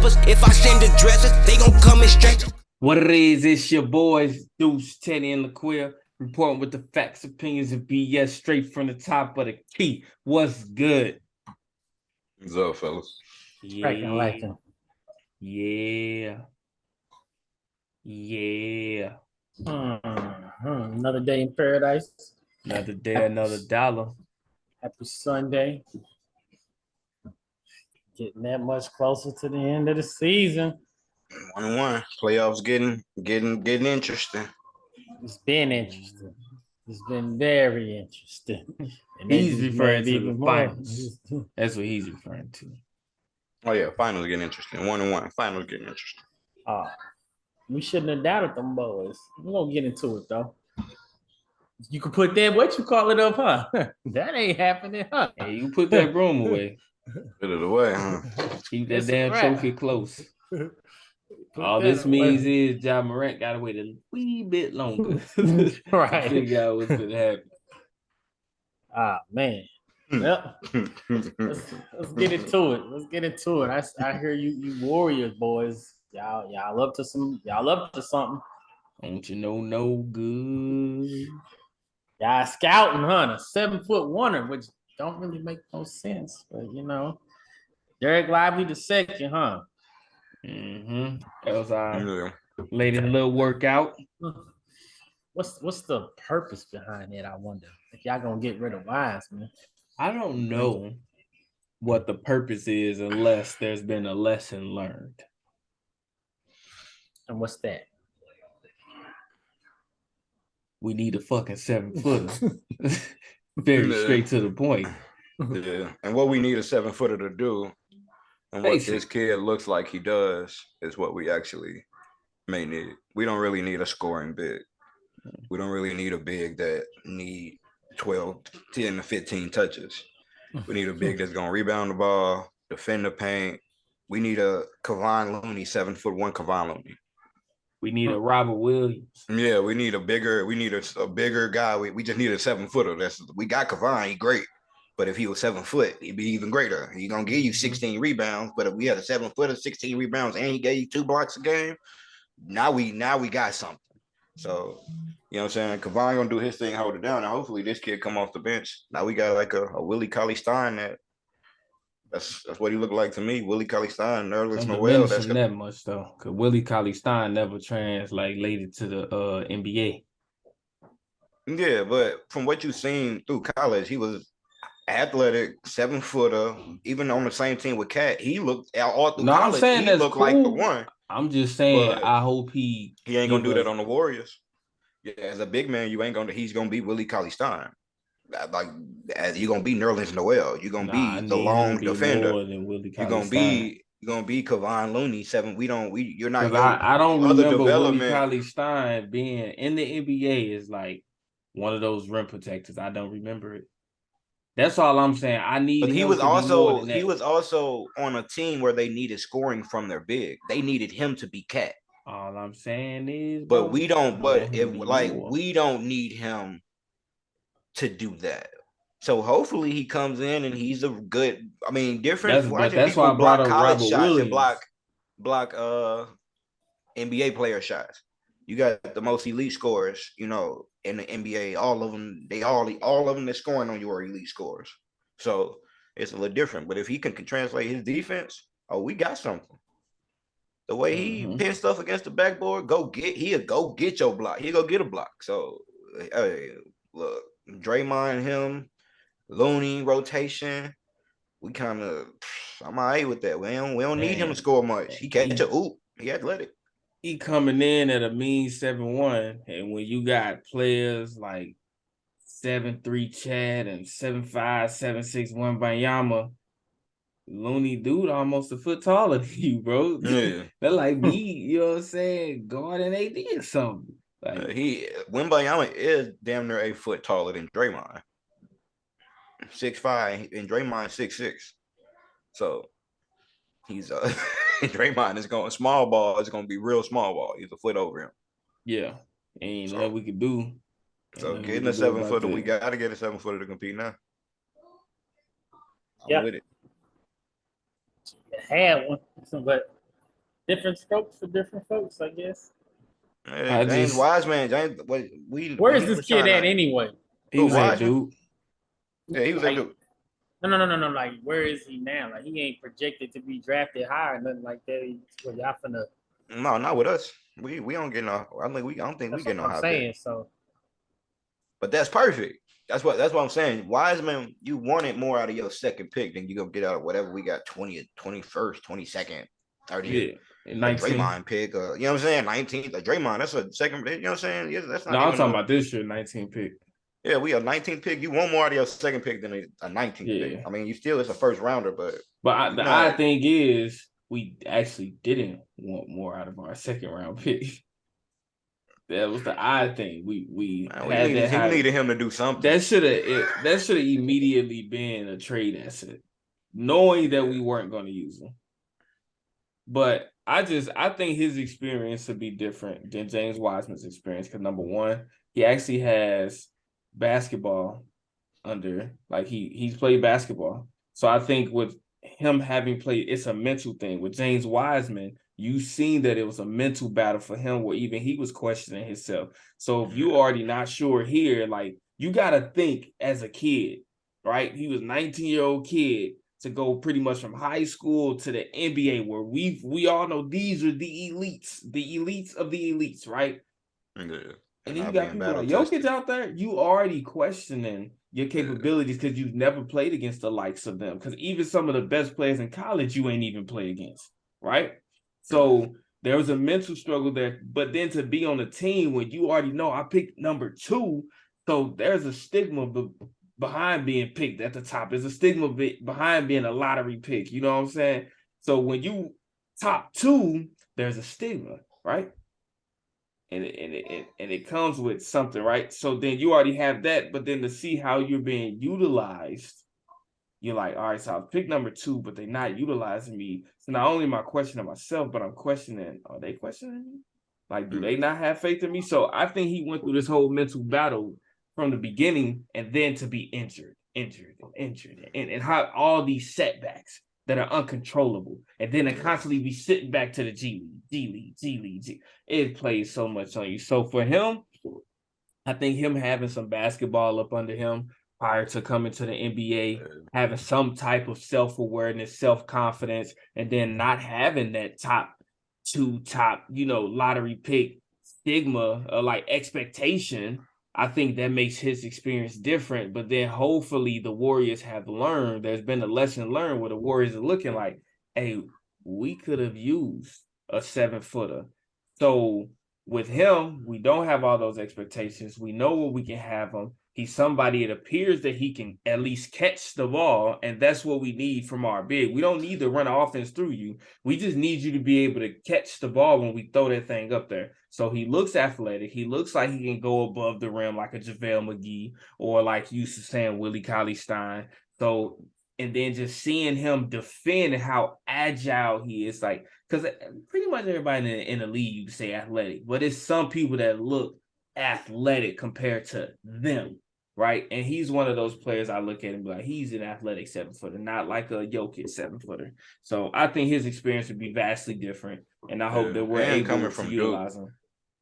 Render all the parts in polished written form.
rappers. If I send the dressers, they gon' come in straight. What it is, it's your boys, Deuce, Teddy, and LaQuia, reporting with the facts, opinions, and BS straight from the top of the key. What's good? What's up, fellas? Yeah. Yeah. Yeah. Another day in paradise. Another day, another dollar. Happy Sunday. Getting that much closer to the end of the season. 1-1. Playoffs getting interesting. It's been interesting. It's been very interesting. And He's referring to the finals. That's what he's referring to. Oh yeah, finals getting interesting. 1-1. Finals getting interesting. We shouldn't have doubted them boys. We're gonna get into it though. You can put that what you call it up, huh? That ain't happening, huh? Hey, you put that broom away. Put it away, huh? Keep that damn trophy close. All this means is Ja Morant got to wait a wee bit longer. Right. To figure out what's gonna happen. Man. Yep. Let's get into it. Let's get into it. I hear you Warriors boys. Y'all up to something. Don't you know no good? Y'all scouting, huh? A 7-foot wonder, which don't really make no sense. But you know, Derek Lively II, huh? Mm-hmm. That was our latest little workout. What's the purpose behind it? I wonder if y'all gonna get rid of Wiseman. I don't know what the purpose is unless there's been a lesson learned. And what's that? We need a fucking 7-footer. Very straight to the point. Yeah. And what we need a 7-footer to do, and what this kid looks like he does, is what we actually may need. We don't really need a scoring big. We don't really need a big that need 12, 10 to 15 touches. We need a big that's going to rebound the ball, defend the paint. We need a Kevon Looney, 7'1" Kevon Looney. We need a Robert Williams. Yeah, we need a bigger guy. We just need a 7-footer. We got Kevon, he great. But if he was 7 foot, he'd be even greater. He's gonna give you 16 rebounds. But if we had a 7-footer, 16 rebounds, and he gave you 2 blocks a game, now we got something. So, you know what I'm saying? Kevon gonna do his thing, hold it down, and hopefully this kid come off the bench. Now we got like a Willie Cauley-Stein that's what he looked like to me. Willie Cauley-Stein, Nerlens Noel. That's that much though, because Willie Cauley-Stein never translated to the NBA. Yeah, but from what you've seen through college, he was athletic, 7-footer. Even on the same team with Cat, he looked all through college. I'm saying he looked cool. Like the one. I'm just saying, I hope he ain't gonna do that on the Warriors. Yeah, as a big man, he's gonna be Willie Cauley-Stein. Like, as you're gonna be Nerlens Noel, you're gonna be the long defender. You're gonna be Kevon Looney 7. You're not. I don't remember Willie Cauley-Stein being in the NBA is like one of those rim protectors. I don't remember it. That's all I'm saying. But he was also on a team where they needed scoring from their big. They needed him to be Cat. All I'm saying is, but we don't. But we don't need him to do that. So hopefully he comes in and he's a good. I mean, different. That's why I brought up Robert Williams. And block NBA player shots. You got the most elite scorers, in the NBA. All of them, all of them that's scoring on your elite scorers. So it's a little different. But if he can translate his defense, we got something. The way he pin stuff against the backboard, he'll go get your block. He'll go get a block. So hey, look, Draymond, him, Looney rotation. We kind of, I'm all right with that. We don't need him to score much. He catch a hoop. He athletic. He coming in at a mean 7'1", and when you got players like 7'3" Chad and 7'5", 7'6" Wembanyama, Looney dude almost a foot taller than you, bro. Yeah. They're like me, you know what I'm saying, guarding AD or something. Like, Wembanyama is damn near 8 foot taller than Draymond. 6'5", and Draymond 6'6". So he's Draymond is going small ball. It's going to be real small ball. He's a foot over him. Yeah, ain't nothing we could do. So getting a 7-footer, we got to get a 7-footer to compete now. Yeah, with it. Had one, but different strokes for different folks, I guess. Yeah, James Wiseman, Where when is he this was kid trying at to, anyway? He who, was at Wiseman? Duke. Yeah, he was at Like, Duke. no. Like, where is he now? Like, he ain't projected to be drafted high or nothing like that. Well, y'all finna. No, not with us. We don't get no. I don't think we That's get what no I'm high saying. pick. So But that's perfect. That's what I'm saying. Wiseman, you wanted more out of your second pick than you gonna get out of whatever we got 20th, 21st, 22nd, 30th. Yeah, A 19. Draymond pick, you know what I'm saying? 19th, a Draymond, that's a second, you know what I'm saying? Yeah, that's not No, I'm even talking about this year, 19 pick. Yeah, we a 19th pick. You want more out of your second pick than a 19th pick. Yeah. I mean, you still it's a first rounder, but The odd thing is we actually didn't want more out of our second round pick. That was the odd thing. We needed him to do something. That should have immediately been a trade asset, knowing that we weren't going to use him. But I think his experience would be different than James Wiseman's experience because number one, he actually has basketball under, like he's played basketball. So I think with him having played, it's a mental thing. With James Wiseman, you've seen that it was a mental battle for him where even he was questioning himself. So if you already not sure here, like you got to think as a kid, right? He was 19-year-old kid to go pretty much from high school to the NBA where we all know these are the elites of the elites, right? Yeah. And then you got people like Jokic out there, you already questioning your capabilities because you've never played against the likes of them. Because even some of the best players in college, you ain't even play against, right? So there was a mental struggle there. But then to be on a team when you already know I picked number 2, so there's a stigma behind being picked at the top. There's a stigma behind being a lottery pick. You know what I'm saying? So when you top 2, there's a stigma, right? And it comes with something, right? So then you already have that, but then to see how you're being utilized, you're like, all right, so I'll pick number 2, but they're not utilizing me. So not only am I questioning myself, but I'm questioning, are they questioning me? Like, do they not have faith in me? So I think he went through this whole mental battle from the beginning and then to be injured, and have all these setbacks that are uncontrollable. And then to constantly be sitting back to the G League. It plays so much on you. So for him, I think him having some basketball up under him prior to coming to the NBA, having some type of self-awareness, self-confidence, and then not having that top, lottery pick stigma or like expectation, I think that makes his experience different. But then hopefully the Warriors have learned, there's been a lesson learned where the Warriors are looking like, hey, we could have used a 7-footer. So with him, we don't have all those expectations. We know where we can have him. He's somebody, it appears that he can at least catch the ball, and that's what we need from our big. We don't need to run an offense through you. We just need you to be able to catch the ball when we throw that thing up there. So he looks athletic. He looks like he can go above the rim like a JaVale McGee or like you saying Willie Cauley-Stein. So, and then just seeing him defend how agile he is, like, because pretty much everybody in the league, you can say athletic, but it's some people that look athletic compared to them, right? And he's one of those players I look at and be like, he's an athletic 7-footer, not like a Jokic 7-footer. So I think his experience would be vastly different, and I hope that we're able to utilize him.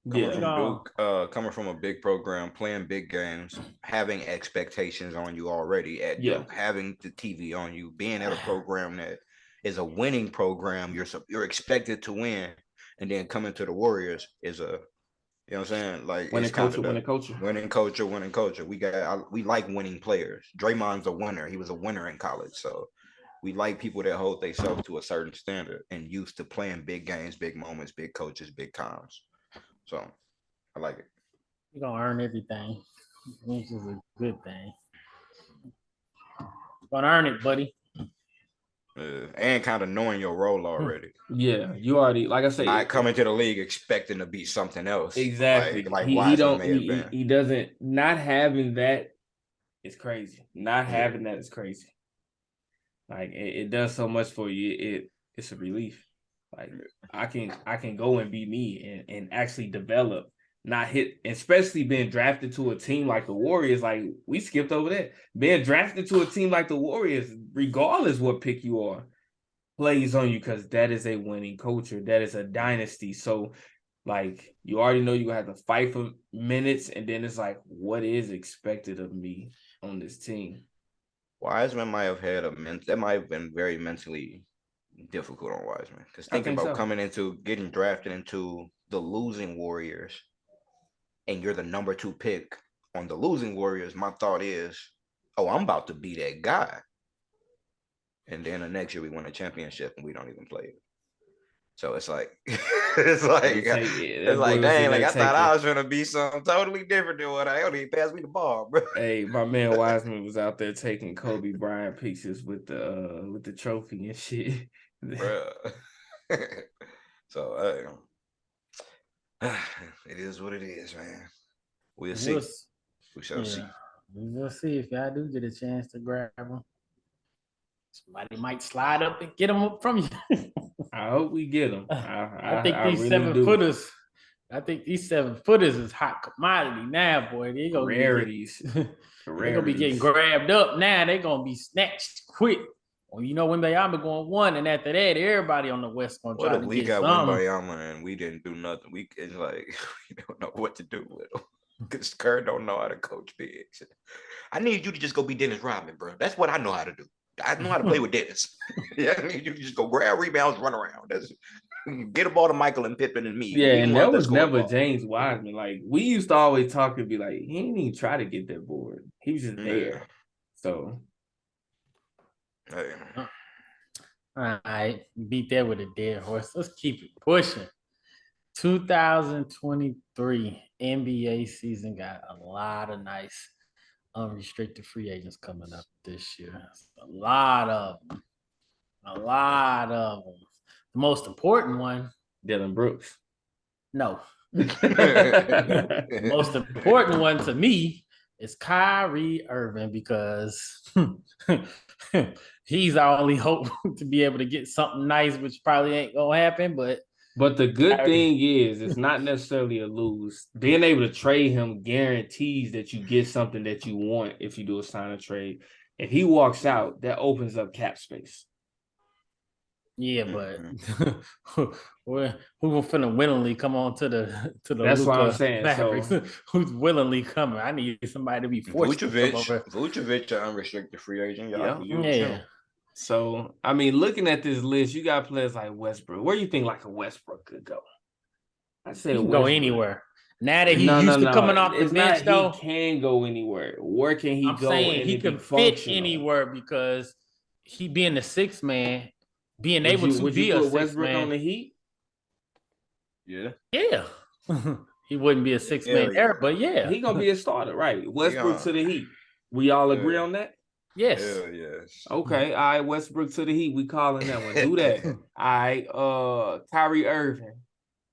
Coming from a big program, playing big games, having expectations on you already at Duke, having the TV on you, being at a program that is a winning program, you're expected to win, and then coming to the Warriors is a, you know what I'm saying? Like winning culture. We like winning players. Draymond's a winner. He was a winner in college, so we like people that hold themselves to a certain standard and used to playing big games, big moments, big coaches, big times. So I like it. You're gonna earn everything, which is a good thing. You're gonna earn it, buddy. And kind of knowing your role already. Yeah, you already, like I said, not coming to the league expecting to be something else. Exactly. Like he doesn't, not having that is crazy. Not having that is crazy. Like it does so much for you. It's a relief. Like I can go and be me and actually develop, not hit, especially being drafted to a team like the Warriors. Like we skipped over that. Being drafted to a team like the Warriors, regardless what pick you are, plays on you because that is a winning culture. That is a dynasty. So, like, you already know you have to fight for minutes, and then it's like, what is expected of me on this team? Wiseman might have had that might have been very mentally difficult on Wiseman. Because thinking about coming into getting drafted into the losing Warriors, and you're the number 2 pick on the losing Warriors, my thought is, oh, I'm about to be that guy. And then the next year we win a championship and we don't even play it. So it's like, it's like, dang, like I thought I was gonna be something totally different than what I only passed me the ball, bro. Hey, my man Wiseman was out there taking Kobe Bryant pictures with the trophy and shit, bro. So it is what it is, man. We'll see. We shall see. We'll see if y'all do get a chance to grab them. Somebody might slide up and get them from you. I hope we get them. I think these really 7-footers. I think these 7-footers is hot commodity now, boy. They gonna rarities. They're gonna be getting grabbed up now. They're gonna be snatched quick. Well, you know, Wembanyama going 1, and after that, everybody on the West gonna try to get some. We got Wembanyama and we didn't do nothing. It's like we don't know what to do with them because Kerr don't know how to coach bigs. I need you to just go be Dennis Rodman, bro. That's what I know how to do. I know how to play with Dennis. Yeah, I need you to just go grab rebounds, run around. Get a ball to Michael and Pippen and me. Yeah, and that was never James Wiseman. Like, we used to always talk and be like, he didn't even try to get that board. He was just there. So. All right. Beat that with a dead horse. Let's keep it pushing. 2023 NBA season got a lot of nice unrestricted free agents coming up this year. A lot of them. The most important one, Dylan Brooks. No. The most important one to me is Kyrie Irving because he's our only hope to be able to get something nice, which probably ain't gonna happen. But the good thing is, it's not necessarily a lose. Being able to trade him guarantees that you get something that you want if you do a sign and trade. If he walks out, that opens up cap space. Yeah, but who's finna willingly come on to the That's what I'm saying. So, who's willingly coming? I need somebody to be forced to come over. Vucevic, an unrestricted free agent. Yeah. So, I mean, looking at this list, you got players like Westbrook. Where do you think like a Westbrook could go? I say he can go anywhere. Now that he's used to coming off the bench, though, he can go anywhere. Where can he go? Saying he can fit anywhere because he being the 6th man, being able to be a 6th man on the Heat. Yeah. He wouldn't be a 6-man era, but yeah, he gonna be a starter, right? Westbrook to the Heat. We all agree on that. Yes. Yes. Okay. All right. Westbrook to the Heat. We calling that one. Do that. All right. Kyrie Irving.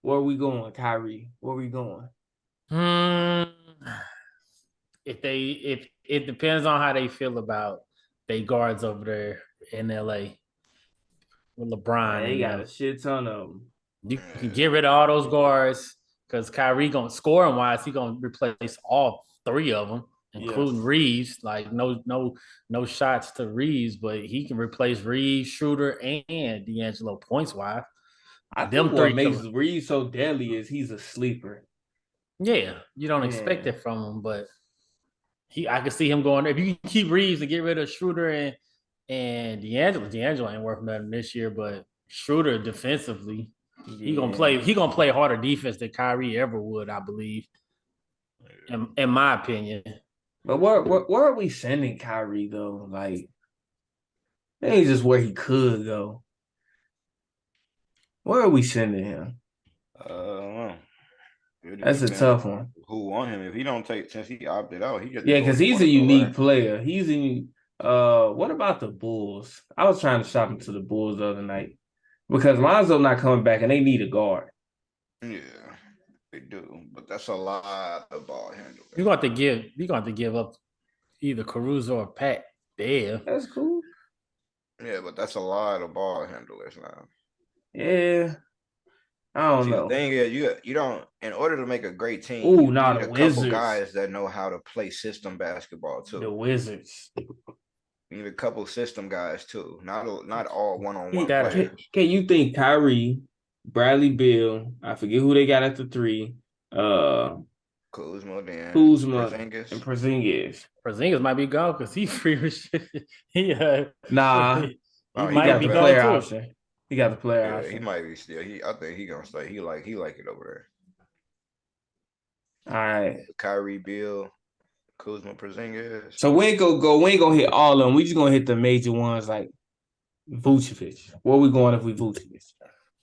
Where we going, Kyrie? Where we going? If it depends on how they feel about they guards over there in LA with LeBron. They got a shit ton of them. You can get rid of all those guards because Kyrie gonna scoring wise, he gonna replace all 3 of them. Including Reeves, like no shots to Reeves, but he can replace Reeves, Schroeder, and D'Angelo points wise. I think what makes Reeves so deadly is he's a sleeper. Yeah, you don't expect it from him, but I can see him going. If you can keep Reeves and get rid of Schroeder and D'Angelo ain't worth nothing this year, but Schroeder defensively, he gonna play harder defense than Kyrie ever would, I believe. In my opinion. But where are we sending Kyrie though? Like, that ain't just where he could go. Where are we sending him? That's a tough one. Who want him? If he don't take, since he opted out, because he's a unique player. What about the Bulls? I was trying to shop him to the Bulls the other night because Lonzo not coming back and they need a guard. Yeah. They do, but that's a lot of ball handling. You're going to give up either Caruso or Pat Bev. That's cool. Yeah, but that's a lot of ball handlers now. Yeah, I don't know. The thing is, you don't. In order to make a great team, you need the a Wizards. couple guys that know how to play system basketball too. The Wizards. You need a couple system guys too, not all one-on-one Gotta- players. Can you think Kyrie, Bradley Beal? I forget who they got at the 3. Kuzma, then Kuzma Porzingis. and Porzingis. Porzingis might be gone because he's free restricted. Nah, he Oh, he might got be the back. gone player too. option. He got the player Yeah, option. he might be still. I think he gonna stay. He like it over All right. there. Kyrie, Bill, Kuzma, Porzingis. So we ain't gonna hit all of them. We just gonna hit the major ones like Vucevic. Where we going if we Vucevic?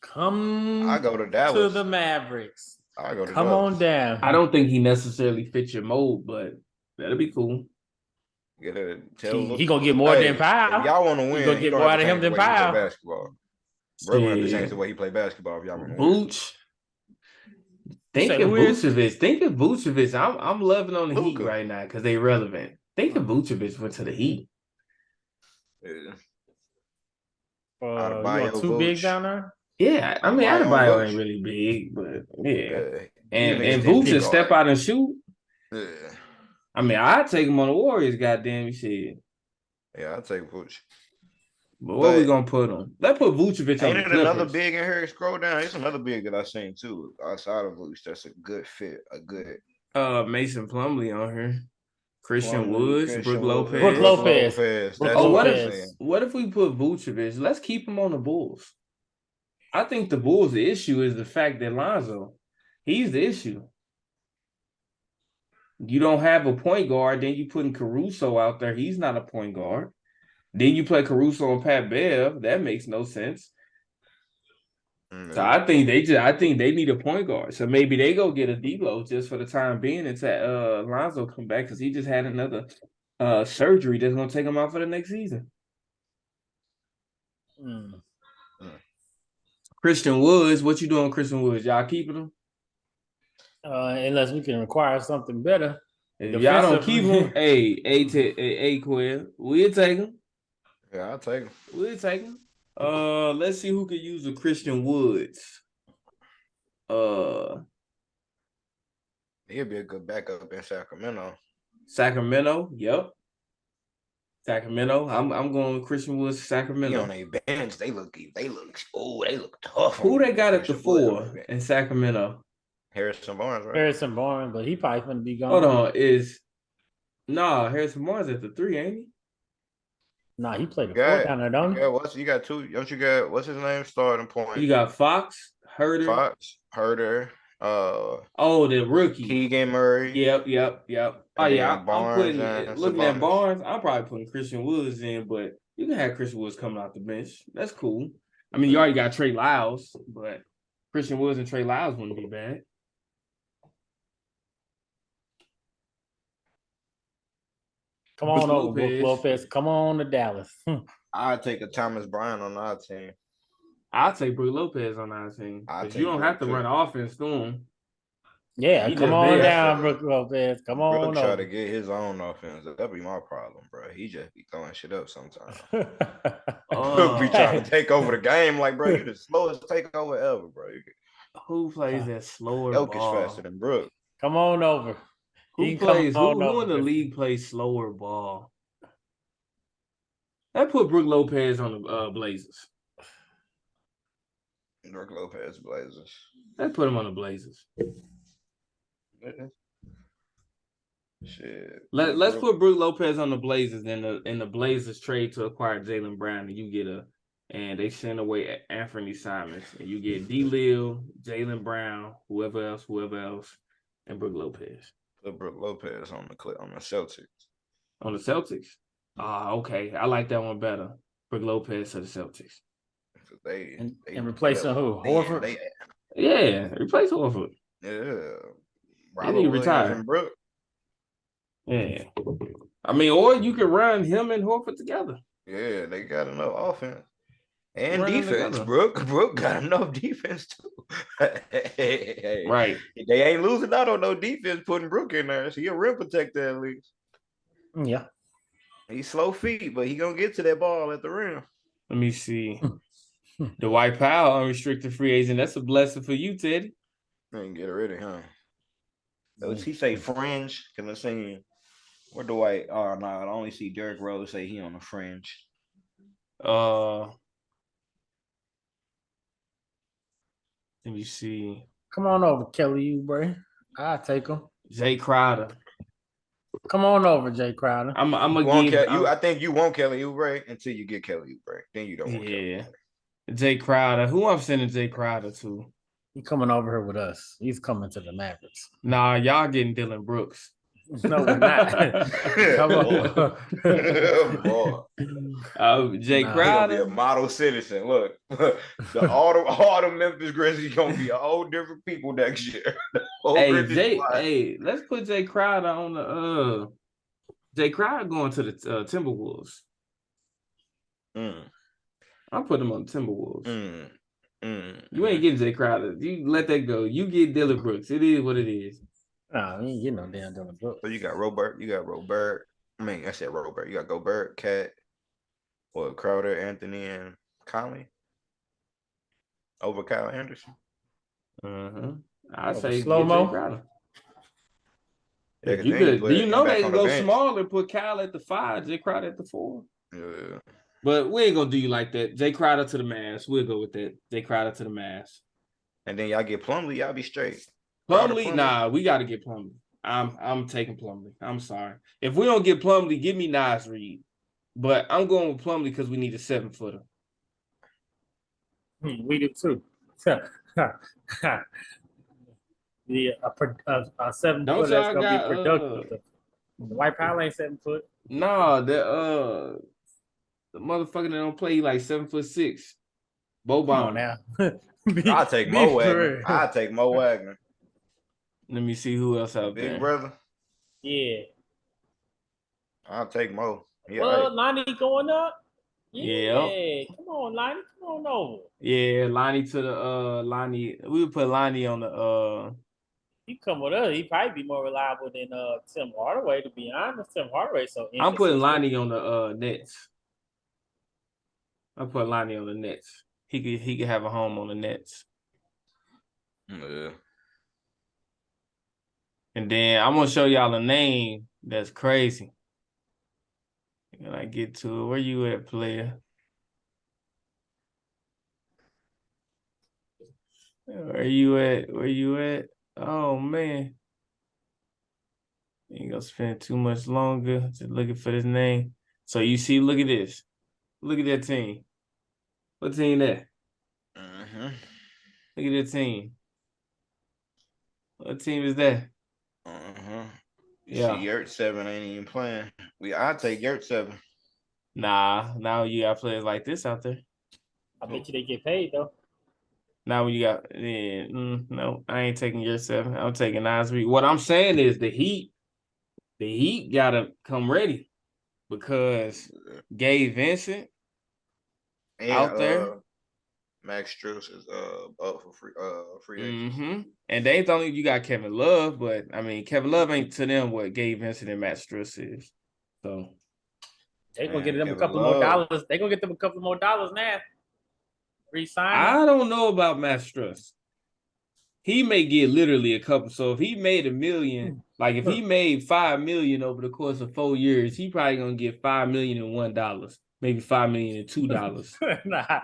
Come I go to to Dallas. the Mavericks. I go to Come Dallas. on down. I don't think he necessarily fits your mold, but that'll be cool. He gonna get more than Powell. If y'all want to win, gonna he get don't more have out to of him change the than way he play Powell. basketball. Bro, gonna have to Yeah. change the way he play basketball if y'all want to win. Booch. Thinking who is? Vucevic. I'm loving on the Heat Luka. right now because they relevant. Thinking Vucevic went to the Heat. Yeah. You Adebayo, want 2 bigs Vooch. down there? Yeah, I mean Adebayo, Adebayo Vooch. ain't really big, but yeah. Even And extended Vooch just guard. step out and shoot. Yeah, I mean, I'd take him on the Warriors, goddamn shit. yeah, I'll take Vooch. But where we But gonna put him? Let's put Vucevic on ain't the it Clippers. another big in here? Scroll down. There's another big that I seen too outside of Vooch. That's a good fit. A good Mason Plumlee on here. Christian Plumlee, Woods, Christian Brook Woods, Lopez. Brook Lopez. That's Oh, what what I'm if saying. we put Vucevic? Let's keep him on the Bulls. I think the Bulls' the issue is the fact that Lonzo, he's the issue. You don't have a point guard, then you putting Caruso out there. He's not a point guard. Then you play Caruso and Pat Bev. That makes no sense. So I think they need a point guard. So maybe they go get a D-Lo just for the time being until Lonzo come back because he just had another surgery that's gonna take him out for the next season. Christian Woods, what you doing, Christian Woods? Y'all keeping him? Unless we can require something better. If y'all don't keep him, hey, Quill, we'll take him. Yeah, I'll take him. We'll take him. Let's see who could use a Christian Woods. He'll be a good backup in Sacramento. Yep. Sacramento. I'm going with Christian Woods. He Sacramento. on their bench. They look tough. Who they got at the Christian Woods on 4 their bench. in Sacramento? Harrison Barnes, right? Harrison Barnes, but he probably gonna be gone. Hold on, Harrison Barnes at the 3, ain't he? Nah, he played the Got 4 down there, don't he? You got two? Don't you got what's his name? Starting point. You got Fox, Herter. Herter. The rookie. Keegan Murray. Yep. Oh And yeah, then I'm putting Barnes looking at Sabonis. Barnes. I'm probably putting Christian Woods in, but you can have Christian Woods coming off the bench. That's cool. I mean, you already got Trey Lyles, but Christian Woods and Trey Lyles wouldn't be bad. Come on Brook over, Brook Lopez. Come on to Dallas. I'd take a Thomas Bryant on our team. I'll take Brook Lopez on our team because you don't have to run offense through him. Yeah, He come just on there. down, Brook Lopez. Come on Brook try over. to get his own offense. That'd be my problem, bro. He just be throwing shit up sometimes. Oh. Brook be trying to take over the game, like, bro, you the slowest takeover ever, bro. Who plays that slower Jokic ball? faster than Brook. Come on over. Who He plays? come on Who over. in the league plays slower ball? That put Brook Lopez on the Blazers. Brook Lopez Blazers. That put him on the Blazers. Shit. Let's put Brook Lopez on the Blazers. In the Blazers trade to acquire Jaylen Brown, and you get and they send away Anthony Simons, and you get D-Lil, Jaylen Brown, whoever else, and Brook Lopez. Put Brook Lopez on the Celtics. On the Celtics? Okay. I like that one better. Brook Lopez to the Celtics. And replacing who? Horford? Yeah, replace Horford. Yeah. Robert Williams retire. And Brook. Yeah. I mean, or you can run him and Horford together. Yeah, they got enough offense. And Run defense. Brook got enough defense too. Hey, right. They ain't losing out on no defense putting Brook in there. So he a rim protector at least. Yeah. He's slow feet, but he gonna get to that ball at the rim. Let me see. Dwight Powell, unrestricted free agent. That's a blessing for you, Teddy. I ain't get rid of him. He say fringe. Can I sing? What do I? Oh no, I only see Derrick Rose say he on the fringe. Let me see. Come on over, Kelly Oubre. I'll take him. Jay Crowder. Come on over, Jay Crowder. I'm You gonna want give you? I think you want Kelly Oubre until you get Kelly Oubre. Then you don't want Kelly yeah. Oubre. Jay Crowder. Who I'm sending Jay Crowder to? He's coming over here with us. He's coming to the Mavericks. Nah, y'all getting Dylan Brooks. No, we're not. Come on. Boy. Jay He gonna be a Crowder. model citizen. Look, all the Memphis Grizzlies gonna be all different people next year. Hey, let's put Jay Crowder on the Jay Crowder going to the Timberwolves. I'm putting him on the Timberwolves. You ain't getting Jay Crowder. You let that go. You get Dylan Brooks. It is what it is. Nah, you ain't getting no damn Dylan Brooks. So you got Robert. I mean, I said Robert. You got Gobert, Cat, Crowder, Anthony, and Conley over Kyle Anderson. I say slow mo. Jay Crowder. Yeah, You could. Do you know they can go smaller? Put Kyle at the 5, Jay Crowder at the 4. Yeah. But we ain't gonna do you like that. Jay Crowder to the Mavs. We'll go with that. Jay Crowder to the Mavs. And then y'all get Plumlee, y'all be straight. Plumlee, nah, we gotta get Plumlee. I'm taking Plumlee. I'm sorry. If we don't get Plumlee, give me Nas Reed. But I'm going with Plumlee because we need a 7-footer. We do too. A 7-footer that's gonna be productive. The White Powell ain't 7 foot. No, the motherfucker that don't play like 7'6". Boban. Come on now. I'll take Mo Wagner. Let me see who else out there. Big brother. Yeah. I'll take Mo. Yeah, well, Lonnie going up. Yeah. Come on, Lonnie. Come on over. Yeah, Lonnie to the Lonnie. We would put Lonnie on the He come with us. He probably be more reliable than Tim Hardaway, to be honest. Tim Hardaway, so I'm putting Lonnie on the Nets. I put Lonnie on the Nets. He could have a home on the Nets. Yeah. And then I'm gonna show y'all a name that's crazy. When I get to it, where you at, player? Where you at? Oh man. Ain't gonna spend too much longer just looking for this name. So you see, look at this. Look at that team. What team that? Look at that team. What team is that? You see, Yurt 7 ain't even playing. I'll take Yurt 7. Nah, now you got players like this out there. I bet you they get paid though. Now when you got no, I ain't taking Yurt 7. I'm taking Nas Reed. What I'm saying is the Heat gotta come ready because Gabe Vincent and, out there. Max Strus is up for free agent. And they ain't only you got Kevin Love, but I mean Kevin Love ain't to them what Gabe Vincent and Max Strus is. So they gonna get them a couple more dollars. They gonna get them a couple more dollars now. Resign. I don't know about Max Strus. He may get literally a couple. So if he made $1 million, like if he made $5 million over the course of 4 years, he probably gonna get $5 million and $1. Maybe $5 million and $2. Nah,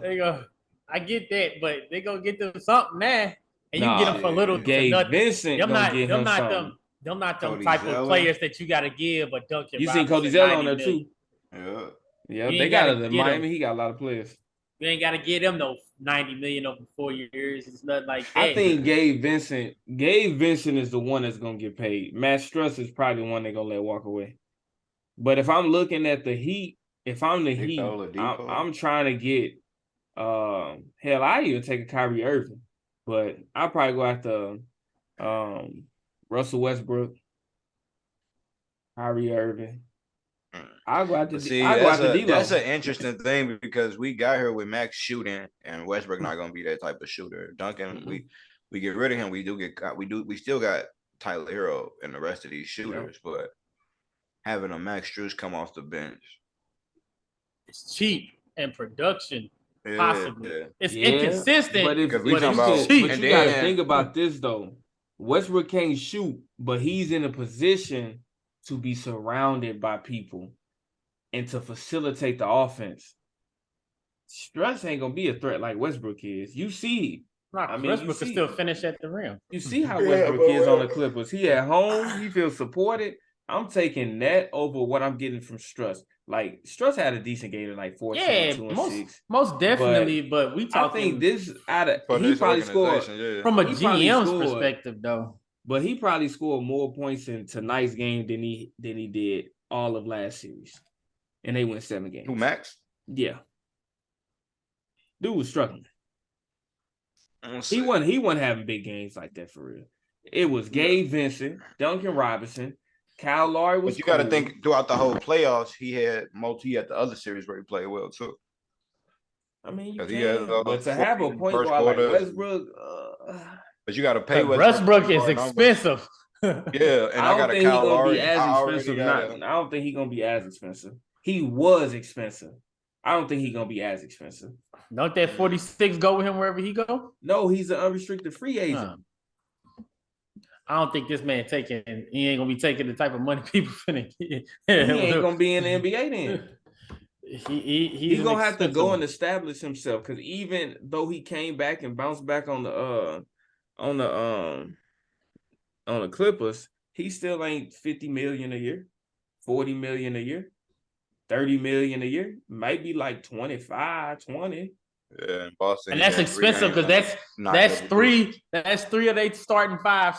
they go. I get that, but they gonna get them something now, and you can get them for little. Gabe Vincent gonna get him something. Them not them type of players that you gotta give a Duncan. You seen Cody Zeller on there too? Yeah, they got it in Miami. He got a lot of players. You ain't gotta get him no $90 million over 4 years. It's nothing like that. I think Gabe Vincent is the one that's gonna get paid. Max Strus is probably the one they're gonna let walk away. But if I'm looking at the Heat, if I'm the Heat, I'm trying to get hell, I even take a Kyrie Irving, but I'll probably go after Russell Westbrook, Kyrie Irving. I'll go after D-Lo. That's an interesting thing because we got here with Max shooting and Westbrook not gonna be that type of shooter. Duncan, we get rid of him. We still got Tyler Hero and the rest of these shooters, but having a Max Strus come off the bench, it's cheap and production. Possibly, it's inconsistent. But you got to think about this though. Westbrook can't shoot, but he's in a position to be surrounded by people and to facilitate the offense. Struss ain't gonna be a threat like Westbrook is. You see, Westbrook can still finish at the rim. You see how Westbrook is on the Clippers. He at home. He feels supported. I'm taking that over what I'm getting from Struss. Like Struss had a decent game, like 14, 2 and 6. Most definitely. But we talking. I think this he probably scored from a GM's perspective, though. But he probably scored more points in tonight's game than he did all of last series, and they went 7 games. Who, Max? Yeah, dude was struggling. He wasn't having big games like that for real. It was Gabe Vincent, Duncan Robinson, Kyle Lowry was. But you got to think throughout the whole playoffs, he had the other series where he played well too. I mean, you can, but to have a point guard like Westbrook, but you got to pay Westbrook is expensive. Yeah, and I don't think he's gonna be as expensive. I don't think he's gonna be as expensive. He was expensive. I don't think he's gonna be as expensive. Don't that 46 go with him wherever he go? No, he's an unrestricted free agent. I don't think this man he ain't gonna be taking the type of money people finna get. He ain't gonna be in the NBA then. He's gonna have to go and establish himself, because even though he came back and bounced back on the Clippers, he still ain't 50 million a year, 40 million a year, 30 million a year. Might be like 25, 20. Yeah, in Boston. And that's expensive, because that's three of their starting 5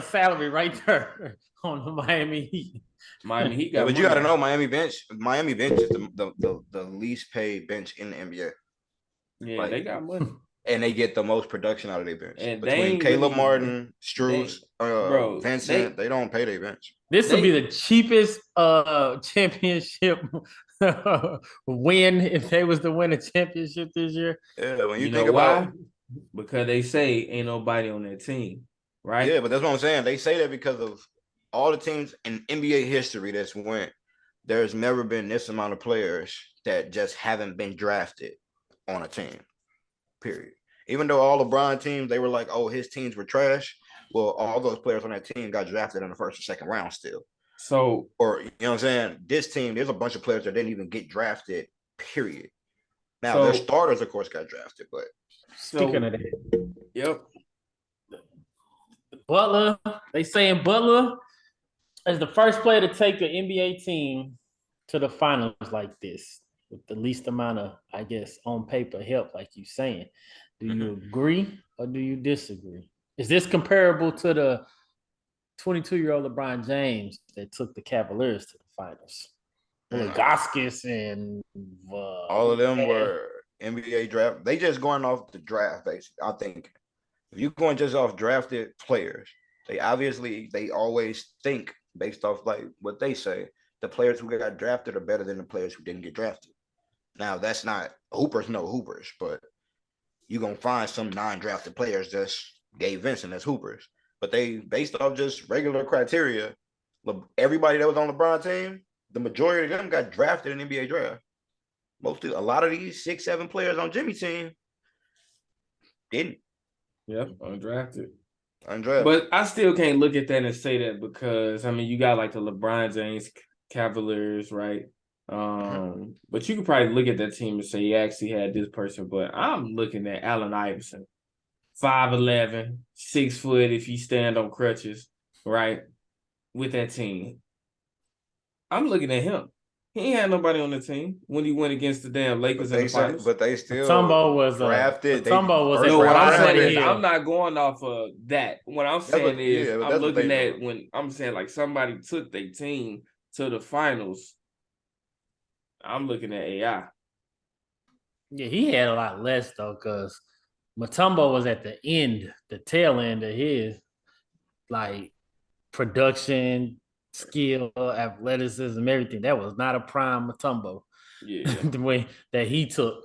salary right there on the Miami Heat. Miami Heat but you got to know Miami bench is the least paid bench in the NBA. Yeah, they got money. And they get the most production out of their bench. And between Caleb Martin, Struz, Vincent, they don't pay their bench. This will be the cheapest championship win if they was to win a championship this year. Yeah, when you think about why? Because they say ain't nobody on that team, right? Yeah, but that's what I'm saying. They say that because of all the teams in NBA history that's went. There's never been this amount of players that just haven't been drafted on a team. Period. Even though all LeBron teams, they were like, oh, his teams were trash. Well, all those players on that team got drafted in the first or second round still. So, or you know what I'm saying? This team, there's a bunch of players that didn't even get drafted, period. Now, their starters, of course, got drafted, but speaking of that. Yep. Butler, they saying Butler is the first player to take an NBA team to the finals like this, with the least amount of, I guess, on paper help, like you saying. Do you agree or do you disagree? Is this comparable to the 22-year-old LeBron James that took the Cavaliers to the finals? Goskis and all of them were NBA draft. They just going off the draft, basically. I think if you're going just off drafted players, they always think based off like what they say, the players who got drafted are better than the players who didn't get drafted. Now, that's not hoopers, but you're going to find some non-drafted players that's Gabe Vincent as hoopers. But they, based off just regular criteria, everybody that was on LeBron's team, the majority of them got drafted in the NBA draft. A lot of these 6-7 players on Jimmy's team didn't. Yep, undrafted. But I still can't look at that and say that, because, I mean, you got like the LeBron James Cavaliers, right? But you could probably look at that team and say he actually had this person. But I'm looking at Allen Iverson, 5'11", 6 foot if you stand on crutches, right? With that team. I'm looking at him. He ain't had nobody on the team when he went against the damn Lakers in the finals. But they still Mutombo was drafted. What I'm saying is I'm not going off of that. What I'm saying is I'm looking at when I'm saying like somebody took their team to the finals. I'm looking at AI. Yeah, he had a lot less though, because Mutombo was at the tail end of his like production, skill, athleticism, everything. That was not a prime Mutombo. Yeah, the way that he took.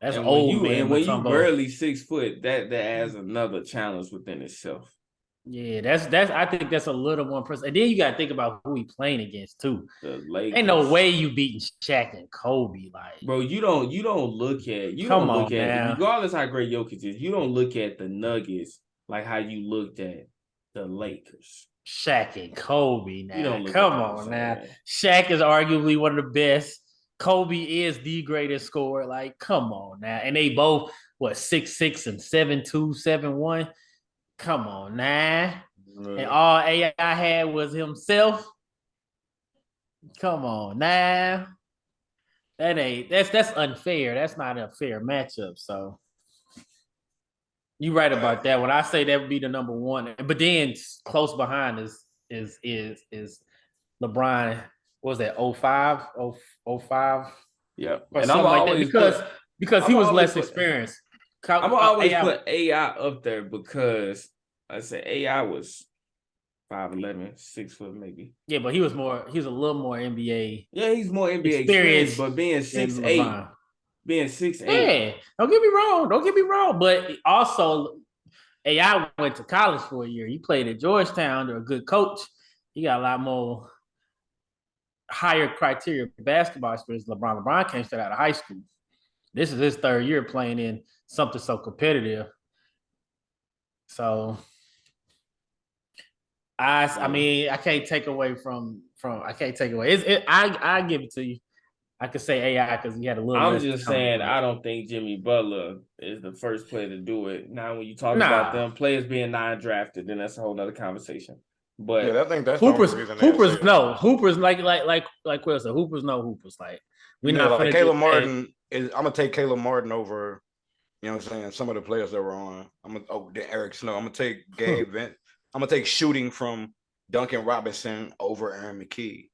That's and old when man. And when you barely 6 foot, that adds another challenge within itself. Yeah, that's. I think that's a little more impressive. And then you got to think about who he playing against too. The Lakers. Ain't no way you beating Shaq and Kobe, like. Bro, you don't look at now. regardless how great Jokic is, you don't look at the Nuggets like how you looked at the Lakers. Shaq and Kobe now. You don't look Come at them on the same now. way. Shaq is arguably one of the best. Kobe is the greatest scorer. Like, come on now. And they both, 6'6" and 7'2", 7'1". Come on now. And all AI had was himself. Come on now. That's unfair. That's not a fair matchup. So you're right about that. When I say that would be the number one, but then close behind is LeBron. What was that? 05? 05? Yep. Or And something like that. Because he was less experienced. I'm gonna always put AI up there because I said AI was 5'11", 6 foot maybe. Yeah, but he was a little more NBA. Yeah, he's more NBA experienced, but being 6'8", being 6'8". Yeah, don't get me wrong. But also, AI went to college for a year. He played at Georgetown under a good coach. He got a lot more higher criteria for basketball experience. LeBron came straight out of high school. This is his third year playing in something so competitive. So I mean, I can't take away from I can't take away. I give it to you. I could say AI because he had a little. I'm just saying I don't think Jimmy Butler is the first player to do it. Now, when you talk about them players being non-drafted, then that's a whole other conversation. But yeah, I think that's Hoopers like Will said, Hoopers like we're not like Caleb Martin is. I'm gonna take Caleb Martin over. You know what I'm saying? Some of the players that were on. Eric Snow. I'm gonna take Gabe Vent. I'm gonna take shooting from Duncan Robinson over Aaron McKee.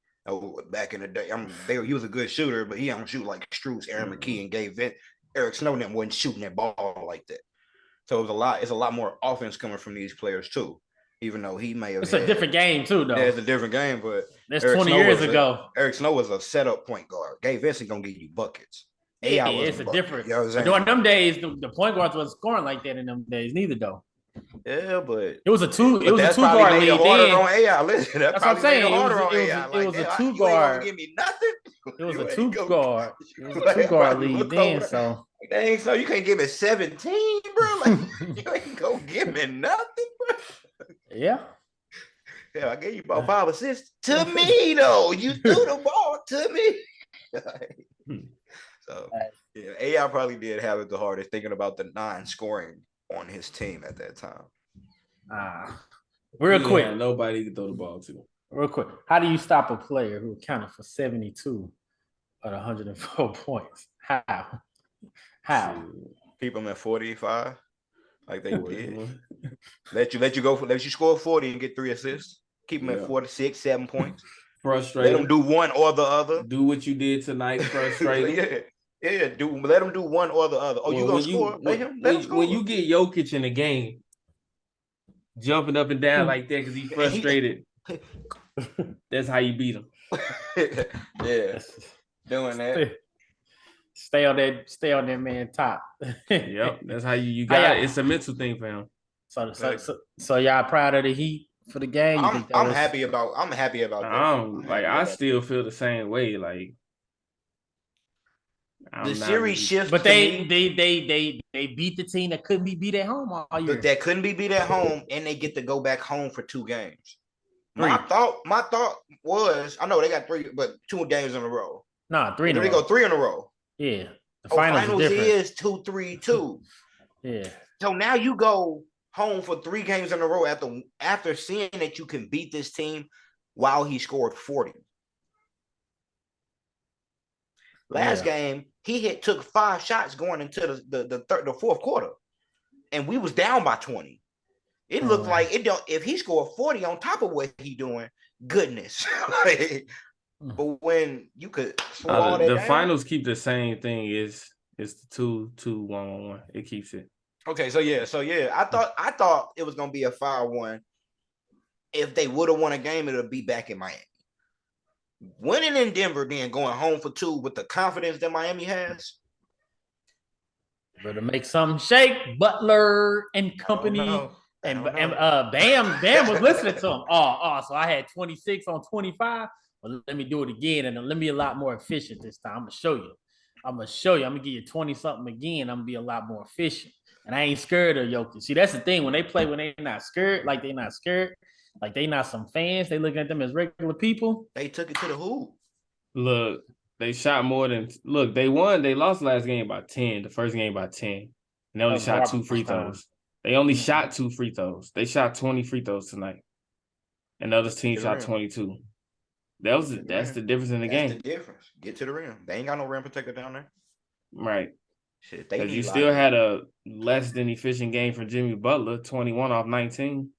Back in the day, he was a good shooter, but he don't shoot like Strus, Aaron McKee, and Gabe Vent. Eric Snow wasn't shooting that ball like that. So it's a lot more offense coming from these players too. Even though he may have, it's a different game too, though. Yeah, it's a different game, but that's 20 years ago. Eric Snow was a setup point guard. Gabe Vincent gonna give you buckets. AI was it's a difference. You know what I'm saying? During them days, the point guards wasn't scoring like that in them days, neither though. Yeah, but it was a two guard lead. On AI. Listen, that's what I'm saying. It was a two guard. Give me nothing. It was a two guard. It was a 2 guard lead then. So dang, so you can't give me 17, bro. Like you ain't gonna give me nothing, bro. Yeah. Yeah, I gave you about 5 assists to me, though. You threw the ball to me. So, yeah, AI probably did have it the hardest thinking about the non-scoring on his team at that time. Real quick. Nobody could throw the ball to. Real quick. How do you stop a player who accounted for 72 of 104 points? How? Keep them at 45. Like they did. let you score 40 and get 3 assists. Keep them at 46, 7 points. Frustrated. Let them do one or the other. Do what you did tonight. Frustrated. yeah. Let them do one or the other. Oh, you gonna score? Let him score. When you get Jokic in the game, jumping up and down like that because he's frustrated, that's how you beat him. Yeah, doing that. Stay on that man top. Yep, that's how you got it. It's a mental thing for him. So y'all proud of the Heat for the game? I'm happy about that. I still feel the same way. Like the series shifts, but they beat the team that couldn't be beat at home all year. That couldn't be beat at home, and they get to go back home for 2 games. My thought was, I know they got 3, but 2 games in a row. Nah, 3 in a row. They go 3 in a row. Yeah. The finals is 2-3-2. Yeah. So now you go home for 3 games in a row after seeing that you can beat this team while he scored 40. Last game, he took 5 shots going into the fourth quarter, and we was down by 20. It looked like it don't. If he scored 40 on top of what he doing, goodness. But when you could slow all that down, finals keep the same thing. It's the 2-1-1. It keeps it. Okay, so yeah. I thought it was gonna be a 5-1. If they would have won a game, it would be back in Miami. Winning in Denver, then going home for 2 with the confidence that Miami has. Better make something shake, Butler and company. And Bam was listening to him. So I had 26 on 25. Well, let me do it again, and let me be a lot more efficient this time. I'm gonna show you. I'm gonna give you 20-something again. I'm gonna be a lot more efficient. And I ain't scared of Jokic. See, that's the thing. When they play, when they not scared, like they not scared, like they not some fans. They looking at them as regular people. They took it to the hoop. Look, they shot more than look. They won. They lost last game by 10. The first game by 10. And they only shot 2 free throws. They only shot 2 free throws. They shot 20 free throws tonight, and the other team shot 22. That's the difference in the game. That's the difference. Get to the rim. They ain't got no rim protector down there. Right. Shit, Because you still had a less than efficient game from Jimmy Butler, 21 off 19.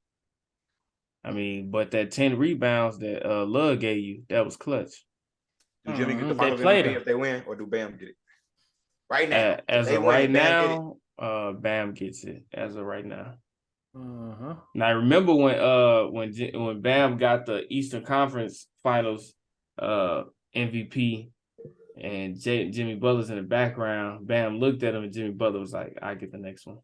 I mean, but that 10 rebounds that Love gave you, that was clutch. Do Jimmy get the finals MVP if they win, or do Bam get it? Right now. As of right now, Bam gets it. As of right now. Uh-huh. Now I remember when Bam got the Eastern Conference Finals MVP and Jimmy Butler's in the background. Bam looked at him and Jimmy Butler was like, "I get the next one."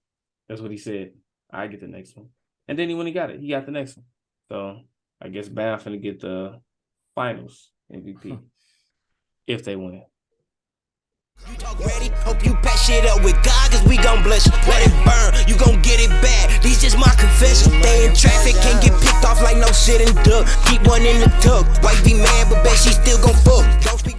That's what he said. "I get the next one." And then when he got it, he got the next one. So I guess Bam finna get the Finals MVP if they win. You talk ready? Hope you patch shit up with God, cause we gon' bless you. Let it burn, you gon' get it back. These just my confession. Stay in traffic, can't get picked off like no shit and duck. Keep one in the tuck. Wife be mad, but bet she still gon' fuck. Don't speak